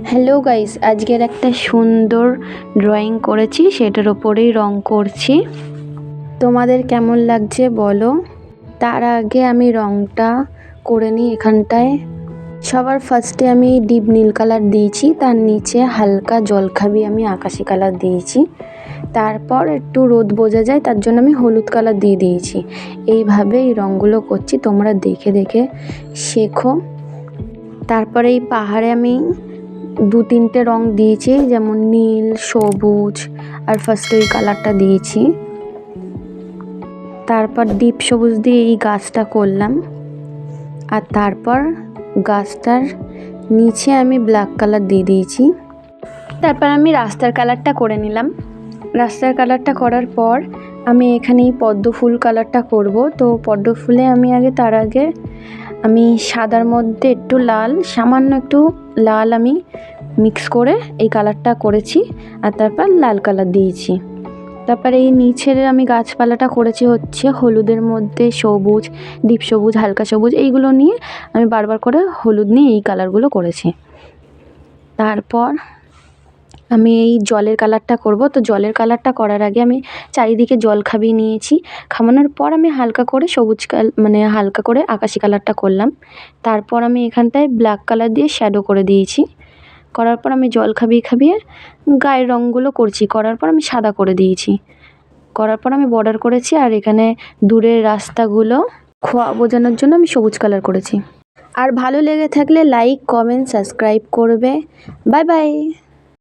Hello guys, আজকের একটা সুন্দর ড্রয়িং করেছি, সেটার ওপরেই রং করছি। তোমাদের কেমন লাগছে বলো। তার আগে আমি রংটা করে নিই। এখানটায় সবার ফার্স্টে আমি ডিপ নীল কালার দিয়েছি, তার নিচে হালকা জলখাবি আমি আকাশি কালার দিয়েছি। তারপর একটু রোদ বোঝা যায় তার জন্য আমি হলুদ কালার দিয়ে দিয়েছি। এইভাবে এই রঙগুলো করছি, তোমরা দেখে দেখে শেখো। তারপরে এই পাহাড়ে আমি 2-3টে রং দিয়েছি, যেমন নীল, সবুজ আর ফার্স্টে ওই কালারটা দিয়েছি। তারপর ডিপ সবুজ দিয়ে এই গাছটা করলাম, আর তারপর গাছটার নিচে আমি ব্ল্যাক কালার দিয়ে দিয়েছি। তারপর আমি রাস্তার কালারটা করে নিলাম। রাস্তার কালারটা করার পর আমি এখানে পদ্ম ফুল কালারটা করব। তো পদ্ম ফুলে তার আগে আমি সাদার মধ্যে একটু লাল, সামান্য একটু লাল আমি মিক্স করে এই কালারটা করেছি, আর তারপর লাল কালার দিয়েছি। তারপরে এই নিচের আমি গাছপালাটা করেছি হচ্ছে হলুদের মধ্যে সবুজ, ডিপ সবুজ, হালকা সবুজ, এইগুলো নিয়ে আমি বারবার করে হলুদ নিয়ে এই কালারগুলো করেছি। তারপর আমি এই জলের কালারটা করব। তো জলের কালারটা করার আগে আমি চারিদিকে জল খাবিয়ে নিয়েছি। খামানোর পর আমি হালকা করে হালকা করে আকাশি কালারটা করলাম। তারপর আমি এখানটায় ব্ল্যাক কালার দিয়ে শ্যাডো করে দিয়েছি। করার পর আমি জল খাবিয়ে গায়ের রঙগুলো করছি। করার পর আমি সাদা করে দিয়েছি। করার পর আমি বর্ডার করেছি, আর এখানে দূরের রাস্তাগুলো খোয়া বোঝানোর জন্য আমি সবুজ কালার করেছি। আর ভালো লেগে থাকলে লাইক, কমেন্ট, সাবস্ক্রাইব করবে। Bye bye.